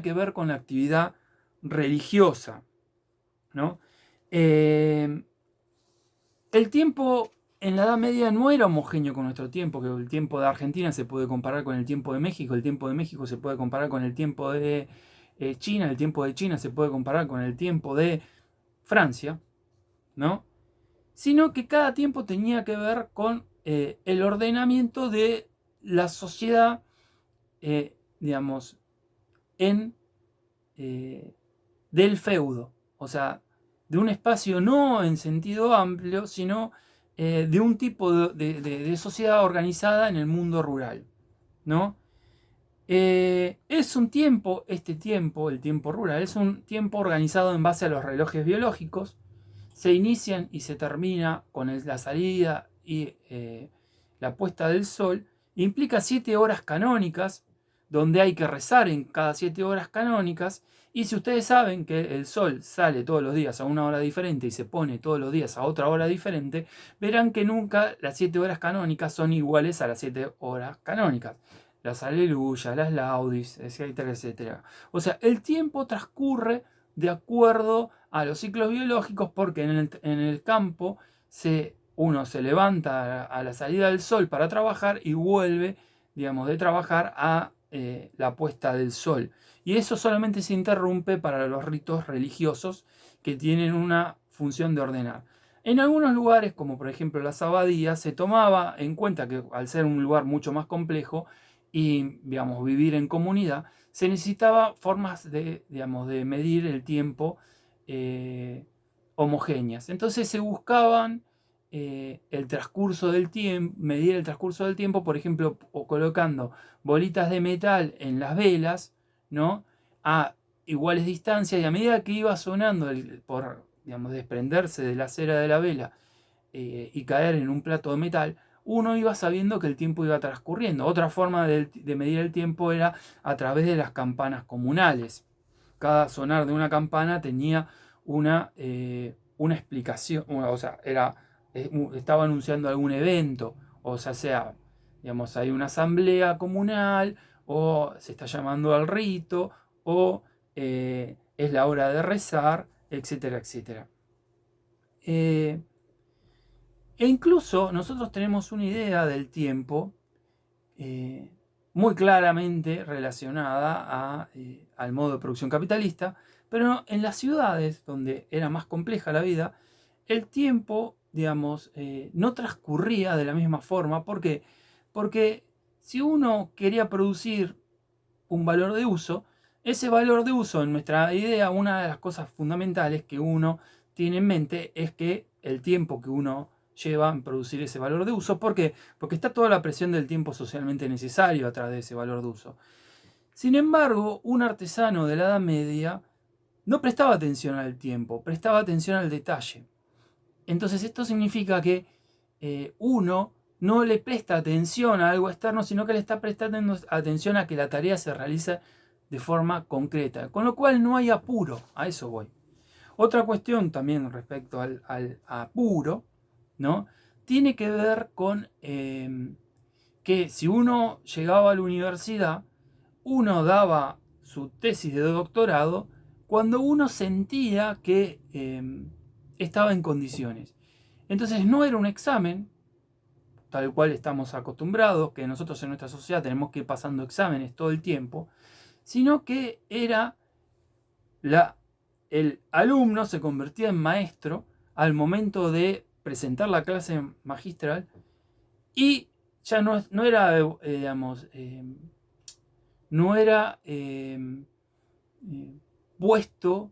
que ver con la actividad religiosa, ¿no? El tiempo en la Edad Media no era homogéneo con nuestro tiempo, que el tiempo de Argentina se puede comparar con el tiempo de México, el tiempo de México se puede comparar con el tiempo de China, el tiempo de China se puede comparar con el tiempo de Francia, ¿no? Sino que cada tiempo tenía que ver con el ordenamiento de la sociedad, digamos, en del feudo, o sea, de un espacio no en sentido amplio, sino de un tipo de sociedad organizada en el mundo rural, ¿no? Es un tiempo, este tiempo, el tiempo rural, es un tiempo organizado en base a los relojes biológicos. Se inician y se termina con la salida y la puesta del sol. Implica 7 horas canónicas, donde hay que rezar en cada 7 horas canónicas. Y si ustedes saben que el sol sale todos los días a una hora diferente y se pone todos los días a otra hora diferente, verán que nunca las 7 horas canónicas son iguales a las 7 horas canónicas. Las aleluyas, las laudis, etcétera, etcétera. O sea, el tiempo transcurre de acuerdo a los ciclos biológicos porque en el campo uno se levanta a la salida del sol para trabajar y vuelve, digamos, de trabajar a la puesta del sol. Y eso solamente se interrumpe para los ritos religiosos que tienen una función de ordenar. En algunos lugares, como por ejemplo las abadías, se tomaba en cuenta que al ser un lugar mucho más complejo y, digamos, vivir en comunidad, se necesitaba formas de, digamos, de medir el tiempo eh, homogéneas. Entonces se buscaban el transcurso del tiempo, medir el transcurso del tiempo, por ejemplo, o colocando bolitas de metal en las velas, ¿no? A iguales distancias, y a medida que iba sonando por, digamos, desprenderse de la cera de la vela y caer en un plato de metal, uno iba sabiendo que el tiempo iba transcurriendo. Otra forma de medir el tiempo era a través de las campanas comunales. Cada sonar de una campana tenía una explicación, o sea, estaba anunciando algún evento, o sea, digamos, hay una asamblea comunal, o se está llamando al rito, o es la hora de rezar, etcétera, etcétera. Eh, e incluso nosotros tenemos una idea del tiempo eh, muy claramente relacionada al modo de producción capitalista, pero en las ciudades, donde era más compleja la vida, el tiempo, digamos, no transcurría de la misma forma. ¿Por qué? Porque si uno quería producir un valor de uso, ese valor de uso, en nuestra idea, una de las cosas fundamentales que uno tiene en mente es que el tiempo que uno lleva en producir ese valor de uso, ¿por qué? Porque está toda la presión del tiempo socialmente necesario a través de ese valor de uso. Sin embargo, un artesano de la Edad Media no prestaba atención al tiempo, prestaba atención al detalle. Entonces esto significa que uno no le presta atención a algo externo, sino que le está prestando atención a que la tarea se realice de forma concreta. Con lo cual no hay apuro, a eso voy. Otra cuestión también respecto al apuro, ¿no? Tiene que ver con que si uno llegaba a la universidad, uno daba su tesis de doctorado cuando uno sentía que estaba en condiciones. Entonces no era un examen, tal cual estamos acostumbrados, que nosotros en nuestra sociedad tenemos que ir pasando exámenes todo el tiempo, sino que era el alumno se convertía en maestro al momento de presentar la clase magistral y ya no era, digamos, no era puesto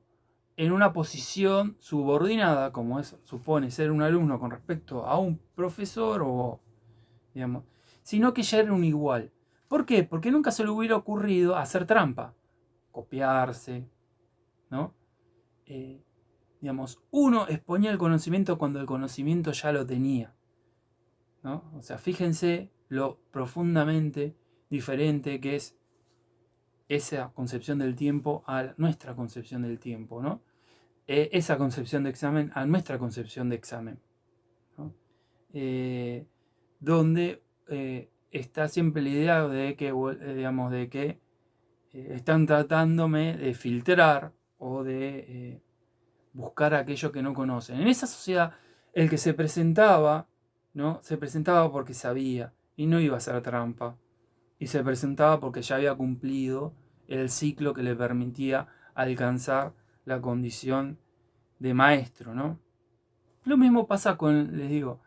en una posición subordinada, como supone ser un alumno con respecto a un profesor, o, digamos, sino que ya era un igual. ¿Por qué? Porque nunca se le hubiera ocurrido hacer trampa, copiarse, ¿no? Eh, digamos, uno exponía el conocimiento cuando el conocimiento ya lo tenía, ¿no? O sea, fíjense lo profundamente diferente que es esa concepción del tiempo a nuestra concepción del tiempo, ¿no? Esa concepción de examen a nuestra concepción de examen, ¿no? Eh, donde está siempre la idea de que, digamos, de que están tratándome de filtrar o de buscar aquello que no conocen. En esa sociedad, el que se presentaba, ¿no? Se presentaba porque sabía y no iba a hacer trampa. Y se presentaba porque ya había cumplido el ciclo que le permitía alcanzar la condición de maestro, ¿no? Lo mismo pasa con, les digo,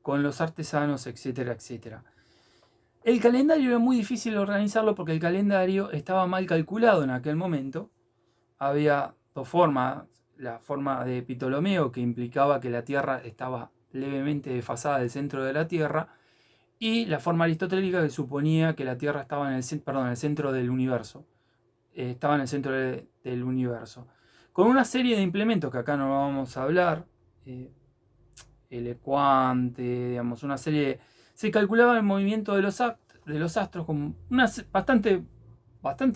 con los artesanos, etcétera, etcétera. El calendario era muy difícil organizarlo porque el calendario estaba mal calculado en aquel momento. Había dos formas, la forma de Ptolomeo, que implicaba que la Tierra estaba levemente desfasada del centro de la Tierra, y la forma aristotélica, que suponía que la Tierra estaba en el centro del universo. Estaba en el centro del universo. Con una serie de implementos que acá no vamos a hablar, el ecuante, digamos, una serie. Se calculaba el movimiento de los astros como bastante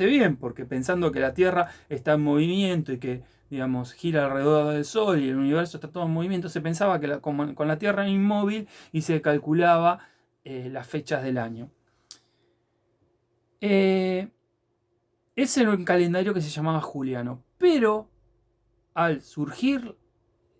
bien, porque pensando que la Tierra está en movimiento y que, digamos, gira alrededor del Sol y el universo está todo en movimiento, se pensaba que con la Tierra inmóvil y se calculaba las fechas del año. Ese era un calendario que se llamaba juliano, pero al surgir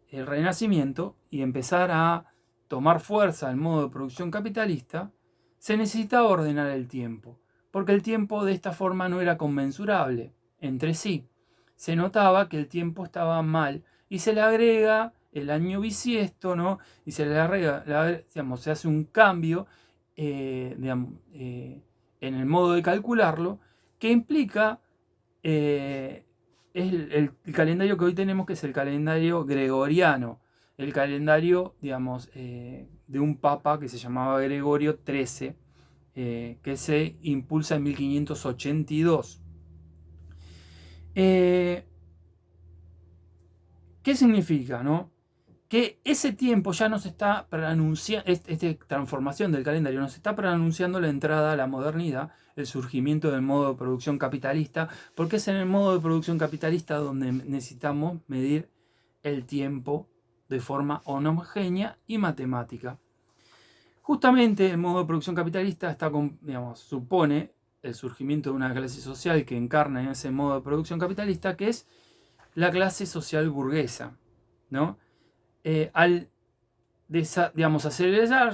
el Renacimiento y empezar a tomar fuerza el modo de producción capitalista, se necesitaba ordenar el tiempo, porque el tiempo de esta forma no era conmensurable entre sí. Se notaba que el tiempo estaba mal y se le agrega el año bisiesto, ¿no? Y se le agrega, digamos, se hace un cambio digamos, en el modo de calcularlo que implica es el calendario que hoy tenemos, que es el calendario gregoriano, el calendario, digamos, de un papa que se llamaba Gregorio XIII, que se impulsa en 1582. ¿Qué significa, no? Que ese tiempo ya nos está preanunciando, esta transformación del calendario nos está preanunciando la entrada a la modernidad, el surgimiento del modo de producción capitalista, porque es en el modo de producción capitalista donde necesitamos medir el tiempo de forma homogénea y matemática. Justamente el modo de producción capitalista supone el surgimiento de una clase social que encarna en ese modo de producción capitalista, que es la clase social burguesa, ¿no? Al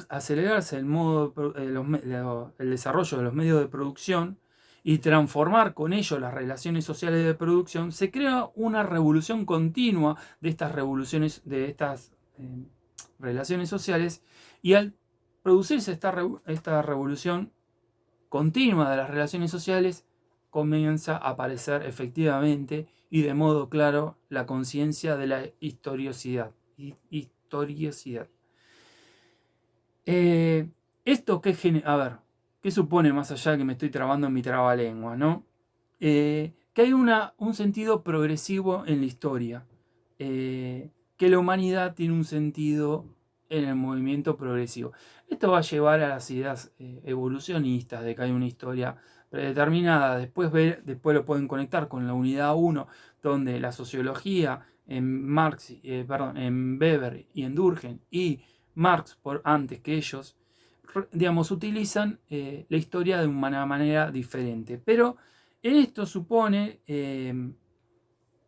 acelerarse el, modo, el desarrollo de los medios de producción y transformar con ello las relaciones sociales de producción, se crea una revolución continua de estas revoluciones, de estas relaciones sociales, y al producirse esta revolución continua de las relaciones sociales, comienza a aparecer efectivamente y de modo claro la conciencia de la historicidad. Esto ¿qué supone, más allá que me estoy trabando en mi trabalengua, ¿no? Que hay un sentido progresivo en la historia, que la humanidad tiene un sentido en el movimiento progresivo. Esto va a llevar a las ideas evolucionistas de que hay una historia predeterminada. Después lo pueden conectar con la unidad 1, donde la sociología en en Weber y en Durkheim, y Marx por antes que ellos, digamos, utilizan la historia de una manera diferente. Pero esto supone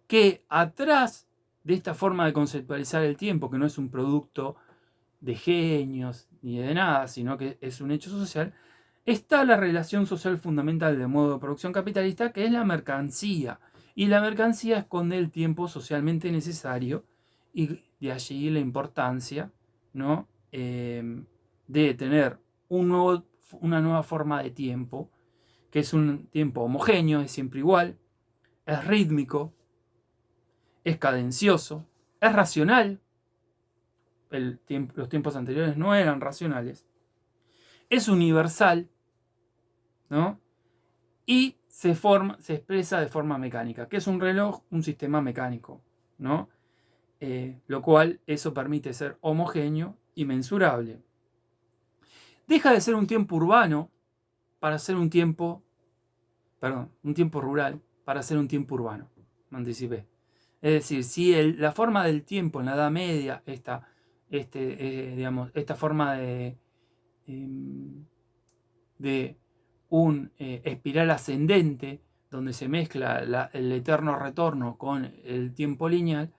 que atrás de esta forma de conceptualizar el tiempo, que no es un producto de genios ni de nada, sino que es un hecho social, está la relación social fundamental del modo de producción capitalista, que es la mercancía. Y la mercancía esconde el tiempo socialmente necesario, y de allí la importancia, ¿no? De tener una nueva forma de tiempo, que es un tiempo homogéneo, es siempre igual, es rítmico, es cadencioso, es racional. Los tiempos anteriores no eran racionales. Es universal, ¿no? Y se expresa de forma mecánica. ¿Qué es un reloj? Un sistema mecánico, ¿no? Lo cual eso permite ser homogéneo y mensurable. Deja de ser un tiempo urbano para ser un tiempo rural para ser un tiempo urbano. Me anticipé. Es decir, si la forma del tiempo en la Edad Media, esta forma de un espiral ascendente donde se mezcla el eterno retorno con el tiempo lineal,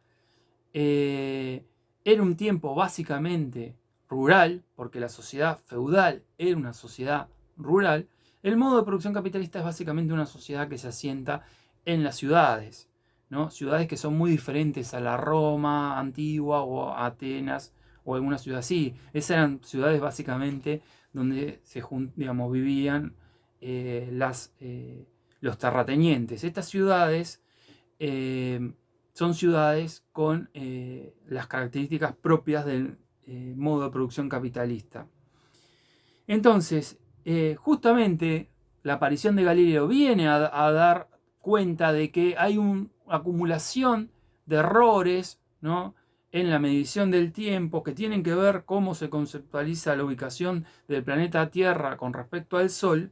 era un tiempo básicamente rural, porque la sociedad feudal era una sociedad rural. El modo de producción capitalista es básicamente una sociedad que se asienta en las ciudades, ¿no? Ciudades que son muy diferentes a la Roma antigua o a Atenas o alguna ciudad así. Esas eran ciudades básicamente donde digamos, vivían los terratenientes. Estas ciudades son ciudades con las características propias del modo de producción capitalista. Entonces, justamente la aparición de Galileo viene a dar cuenta de que hay una acumulación de errores, ¿no?, en la medición del tiempo que tienen que ver cómo se conceptualiza la ubicación del planeta Tierra con respecto al Sol.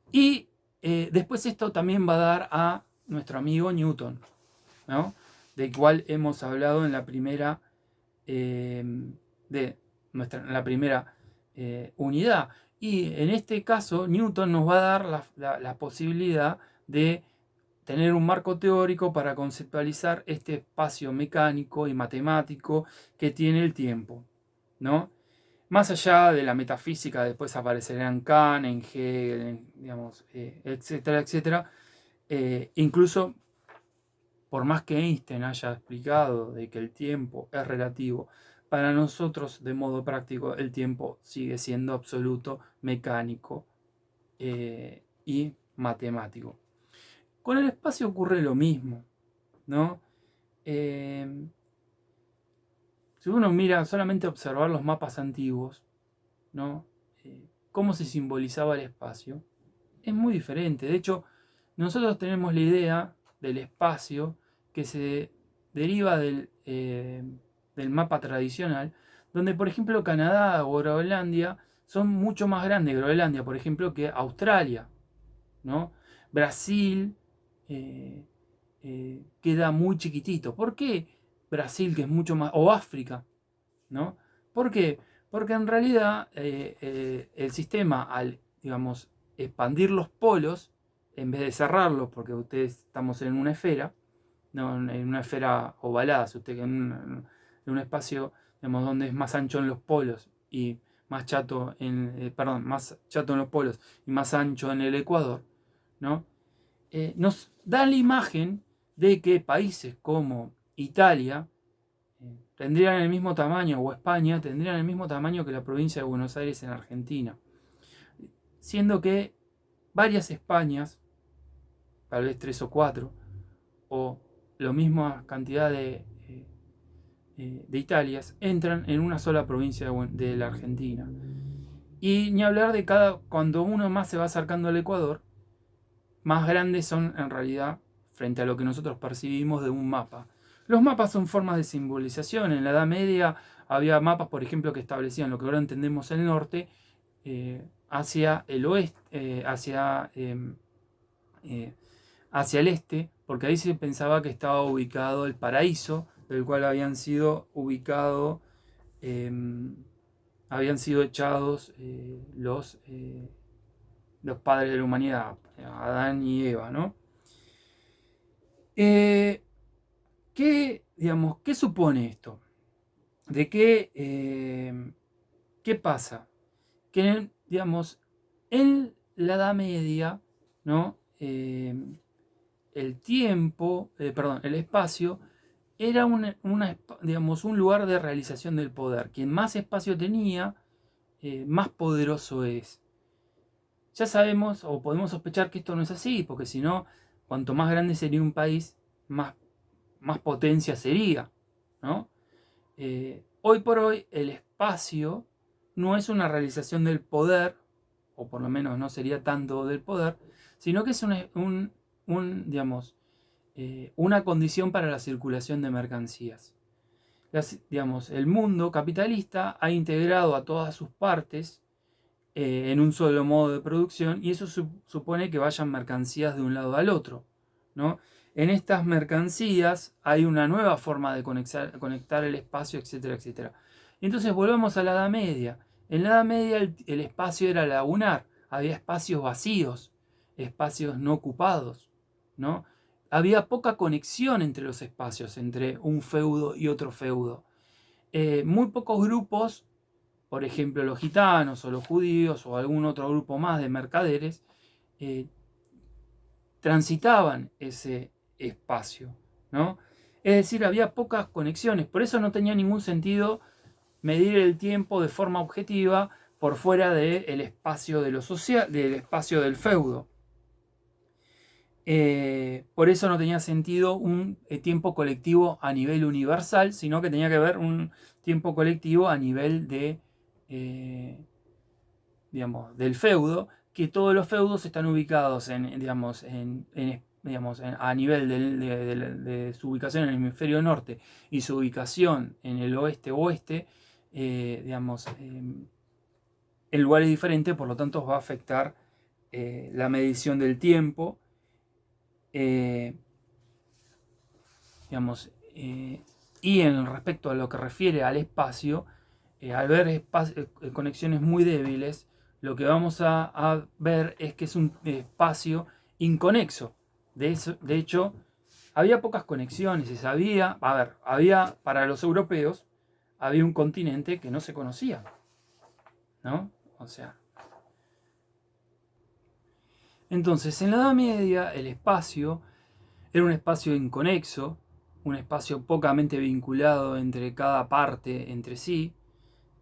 Y después esto también va a dar a nuestro amigo Newton, ¿no?, del cual hemos hablado en la primera unidad. Y en este caso Newton nos va a dar la posibilidad de tener un marco teórico para conceptualizar este espacio mecánico y matemático que tiene el tiempo, ¿no? Más allá de la metafísica, después aparecerán Kant, en Hegel, digamos, etcétera, etcétera. Incluso, por más que Einstein haya explicado de que el tiempo es relativo, para nosotros, de modo práctico, el tiempo sigue siendo absoluto, mecánico y matemático. Con el espacio ocurre lo mismo, ¿no? Si uno mira solamente observar los mapas antiguos, ¿no?, cómo se simbolizaba el espacio, es muy diferente. De hecho, nosotros tenemos la idea del espacio que se deriva del mapa tradicional, donde, por ejemplo, Canadá o Groenlandia son mucho más grandes, Groenlandia, por ejemplo, que Australia, ¿no? Brasil queda muy chiquitito. ¿Por qué Brasil, que es mucho más, o África, ¿no? ¿Por qué? Porque en realidad el sistema, al, digamos, expandir los polos, en vez de cerrarlos, porque ustedes estamos en una esfera, no en una esfera ovalada, si usted en un espacio, digamos, donde es más ancho en los polos y más chato más chato en los polos y más ancho en el ecuador, ¿no? Nos da la imagen de que países como Italia tendrían el mismo tamaño, o España tendrían el mismo tamaño que la provincia de Buenos Aires en Argentina, siendo que varias Españas, tal vez 3 o 4, o la misma cantidad de Italias, entran en una sola provincia de la Argentina. Y ni hablar de cuando uno más se va acercando al Ecuador, más grandes son en realidad frente a lo que nosotros percibimos de un mapa. Los mapas son formas de simbolización. En la Edad Media había mapas, por ejemplo, que establecían lo que ahora entendemos el norte hacia el oeste, hacia el este, porque ahí se pensaba que estaba ubicado el paraíso, del cual habían sido habían sido echados los padres de la humanidad, Adán y Eva, ¿no? ¿Qué supone esto? ¿De qué pasa? Que, digamos, en la Edad Media, ¿no?, el tiempo, el espacio, era digamos, un lugar de realización del poder. Quien más espacio tenía, más poderoso es. Ya sabemos o podemos sospechar que esto no es así, porque si no, cuanto más grande sería un país, más potencia sería, ¿no? Hoy por hoy el espacio no es una realización del poder, o por lo menos no sería tanto del poder, sino que es digamos, una condición para la circulación de mercancías. Digamos, el mundo capitalista ha integrado a todas sus partes en un solo modo de producción, y eso supone que vayan mercancías de un lado al otro, ¿no? En estas mercancías hay una nueva forma de conectar el espacio, etcétera, etcétera. Entonces volvamos a la Edad Media. En la Edad Media el espacio era lagunar, había espacios vacíos. espacios no ocupados, ¿no? Había poca conexión entre los espacios, entre un feudo y otro feudo. Muy pocos grupos, por ejemplo los gitanos o los judíos o algún otro grupo más de mercaderes, transitaban ese espacio, ¿no? Es decir, había pocas conexiones, por eso no tenía ningún sentido medir el tiempo de forma objetiva por fuera del espacio de lo social, del espacio del feudo. Por eso no tenía sentido un tiempo colectivo a nivel universal, sino que tenía que ver un tiempo colectivo a nivel de, digamos, del feudo, que todos los feudos están ubicados a nivel de su ubicación en el hemisferio norte y su ubicación en el oeste-oeste, en lugares diferentes, por lo tanto va a afectar la medición del tiempo. Y en respecto a lo que refiere al espacio, al ver conexiones muy débiles, lo que vamos a ver es que es un espacio inconexo. De hecho, había pocas conexiones, se sabía, había para los europeos, había un continente que no se conocía, ¿no? O sea, entonces en la Edad Media el espacio era un espacio inconexo, un espacio pocamente vinculado entre cada parte entre sí.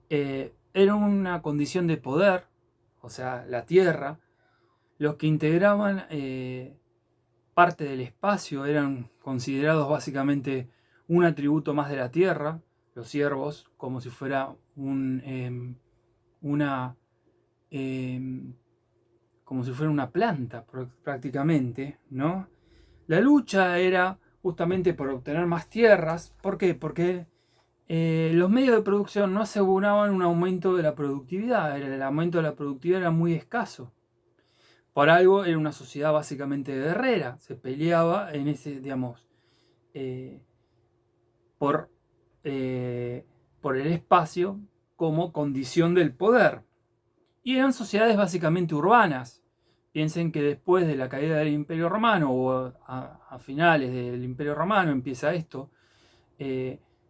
Era una condición de poder, o sea, la tierra. Los que integraban parte del espacio eran considerados básicamente un atributo más de la tierra, los siervos, como si fuera una, como si fuera una planta prácticamente, ¿no? La lucha era justamente por obtener más tierras. ¿Por qué? Porque los medios de producción no aseguraban un aumento de la productividad. El aumento de la productividad era muy escaso. Por algo era una sociedad básicamente guerrera. Se peleaba en ese, digamos, eh, por, por el espacio como condición del poder. Y eran sociedades básicamente urbanas. Piensen que después de la caída del Imperio Romano o a finales del Imperio Romano empieza esto,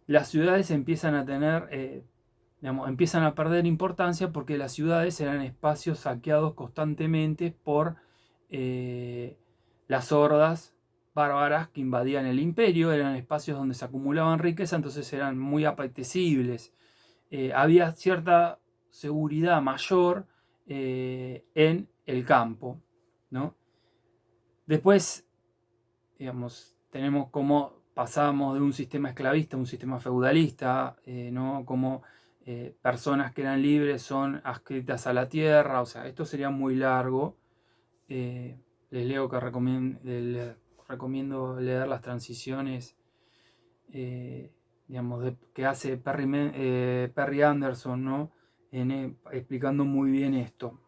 las ciudades empiezan a tener, empiezan a perder importancia porque las ciudades eran espacios saqueados constantemente por las hordas bárbaras que invadían el imperio, eran espacios donde se acumulaban riqueza, entonces eran muy apetecibles. Había cierta seguridad mayor en el campo, ¿no? Después, digamos, tenemos cómo pasamos de un sistema esclavista a un sistema feudalista, ¿no? Como personas que eran libres son adscritas a la tierra, o sea, esto sería muy largo. Les leo que les recomiendo leer las transiciones que hace Perry Anderson, ¿no? Explicando muy bien esto.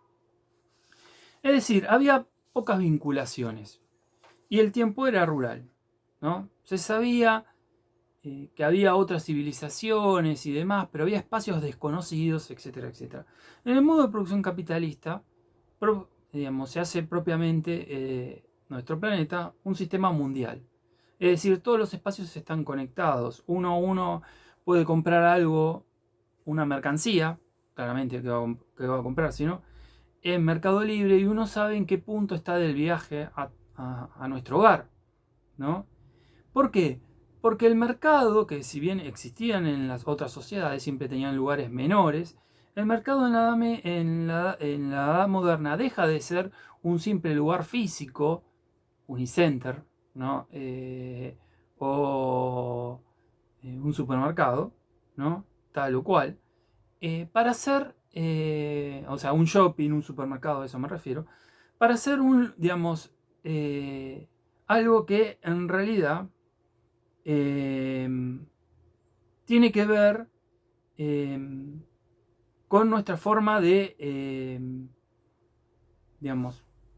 Es decir, había pocas vinculaciones y el tiempo era rural, ¿no? Se sabía que había otras civilizaciones y demás, pero había espacios desconocidos, etcétera, etcétera. En el modo de producción capitalista, se hace propiamente nuestro planeta un sistema mundial. Es decir, todos los espacios están conectados. Uno puede comprar algo, una mercancía, claramente que va a comprar, sino en Mercado Libre, y uno sabe en qué punto está del viaje a nuestro hogar, ¿no? ¿Por qué? Porque el mercado, que si bien existían en las otras sociedades, siempre tenían lugares menores, el mercado en la edad moderna deja de ser un simple lugar físico, unicenter, ¿no? O un supermercado, ¿no? Tal o cual, para hacer, o sea, un shopping, un supermercado, a eso me refiero, para hacer algo que en realidad tiene que ver con nuestra forma de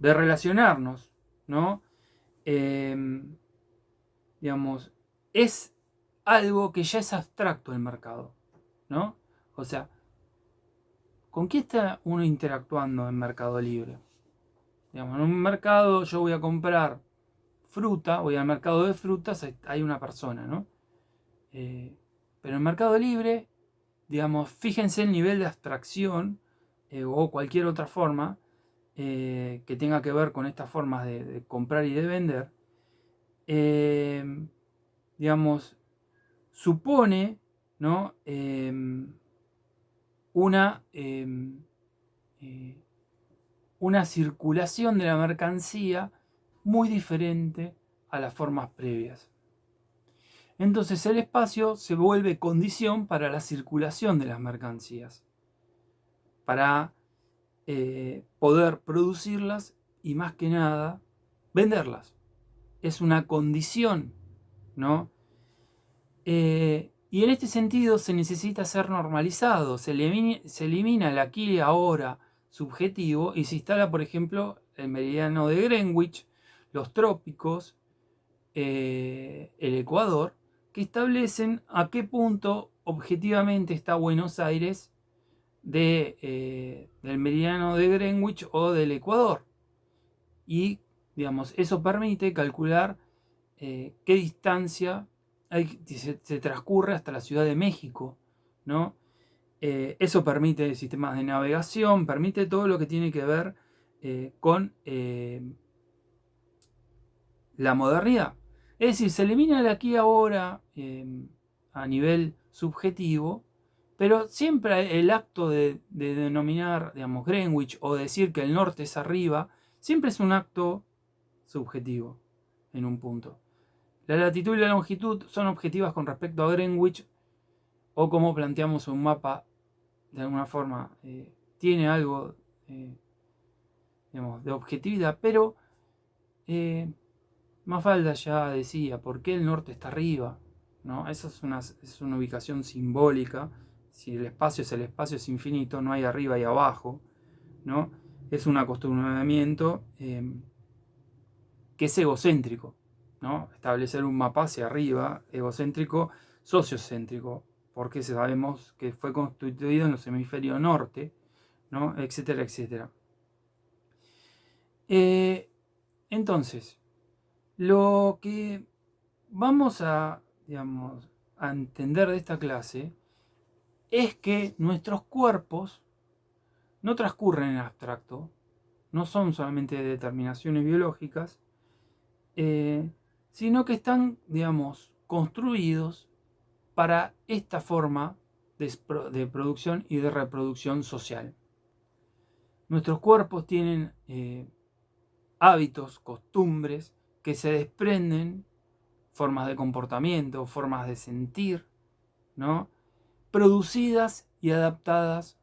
relacionarnos, ¿no? Digamos, es algo que ya es abstracto el mercado, ¿no? O sea, ¿con quién está uno interactuando en Mercado Libre? Digamos, en un mercado yo voy a comprar fruta, voy al mercado de frutas, hay una persona, ¿no? Pero en Mercado Libre, digamos, fíjense el nivel de abstracción o cualquier otra forma que tenga que ver con estas formas de comprar y de vender. Digamos, supone, ¿no? una, eh, una circulación de la mercancía muy diferente a las formas previas. Entonces el espacio se vuelve condición para la circulación de las mercancías, para poder producirlas y más que nada venderlas. Es una condición, ¿no? Y en este sentido se necesita ser normalizado, se elimina el aquí y ahora subjetivo y se instala, por ejemplo, el meridiano de Greenwich, los trópicos, el Ecuador, que establecen a qué punto objetivamente está Buenos Aires del meridiano de Greenwich o del Ecuador. Y, digamos, eso permite calcular qué distancia se transcurre hasta la Ciudad de México, ¿no? Eso permite sistemas de navegación, permite todo lo que tiene que ver con la modernidad. Es decir, se elimina el aquí y ahora a nivel subjetivo, pero siempre el acto de denominar, digamos, Greenwich o decir que el norte es arriba, siempre es un acto subjetivo en un punto. La latitud y la longitud son objetivas con respecto a Greenwich o como planteamos un mapa de alguna forma tiene algo digamos, de objetividad, pero Mafalda ya decía, ¿por qué el norte está arriba? ¿No? Esa es una ubicación simbólica. Si el espacio es infinito, no hay arriba y abajo, ¿no? Es un acostumbramiento que es egocéntrico, ¿no? Establecer un mapa hacia arriba, egocéntrico, sociocéntrico, porque sabemos que fue constituido en los hemisferios norte, ¿no? Etcétera, etcétera. Entonces, lo que vamos a, digamos, a entender de esta clase es que nuestros cuerpos no transcurren en abstracto, no son solamente determinaciones biológicas, sino que están, digamos, construidos para esta forma de producción y de reproducción social. Nuestros cuerpos tienen hábitos, costumbres que se desprenden, formas de comportamiento, formas de sentir, ¿no? Producidas y adaptadas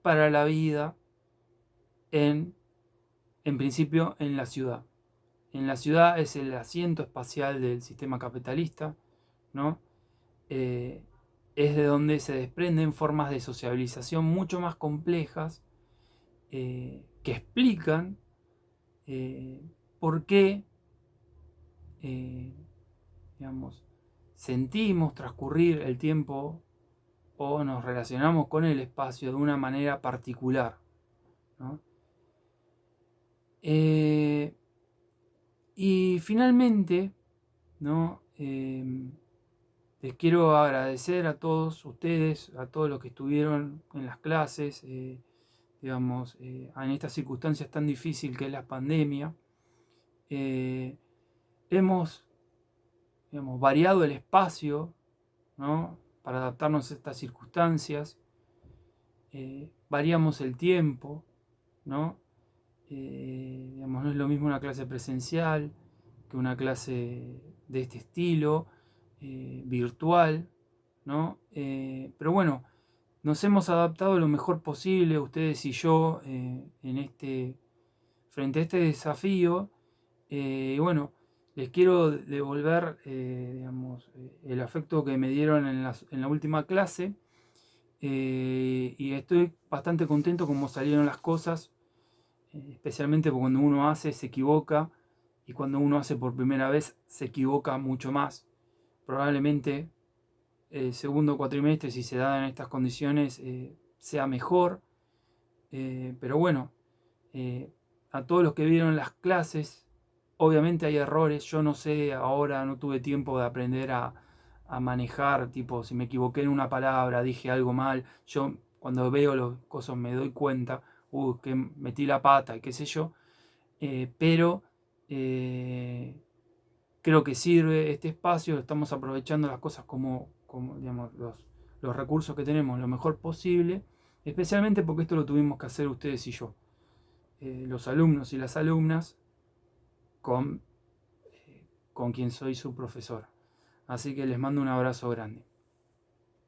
para la vida en principio en la ciudad. En la ciudad es el asiento espacial del sistema capitalista, ¿no? Es de donde se desprenden formas de sociabilización mucho más complejas que explican por qué, digamos, sentimos transcurrir el tiempo o nos relacionamos con el espacio de una manera particular, ¿no? Y finalmente, ¿no? Les quiero agradecer a todos ustedes, a todos los que estuvieron en las clases, digamos, en estas circunstancias tan difíciles que es la pandemia. Hemos, digamos, variado el espacio, ¿no? Para adaptarnos a estas circunstancias. Variamos el tiempo, ¿no? Digamos, no es lo mismo una clase presencial que una clase de este estilo, virtual, ¿no? Pero bueno, nos hemos adaptado lo mejor posible, ustedes y yo, frente a este desafío. Y bueno, les quiero devolver, digamos, el afecto que me dieron en la última clase. Y estoy bastante contento como salieron las cosas, especialmente porque cuando uno hace se equivoca y cuando uno hace por primera vez se equivoca mucho más. Probablemente el segundo cuatrimestre, si se da en estas condiciones, sea mejor, pero bueno, a todos los que vieron las clases. Obviamente hay errores, yo no sé, ahora no tuve tiempo de aprender a manejar, tipo, si me equivoqué en una palabra, dije algo mal, yo cuando veo los cosas me doy cuenta, que metí la pata y qué sé yo, pero eh, creo que sirve este espacio, estamos aprovechando las cosas como digamos, los recursos que tenemos lo mejor posible, especialmente porque esto lo tuvimos que hacer ustedes y yo, los alumnos y las alumnas, con, con quien soy su profesor. Así que les mando un abrazo grande.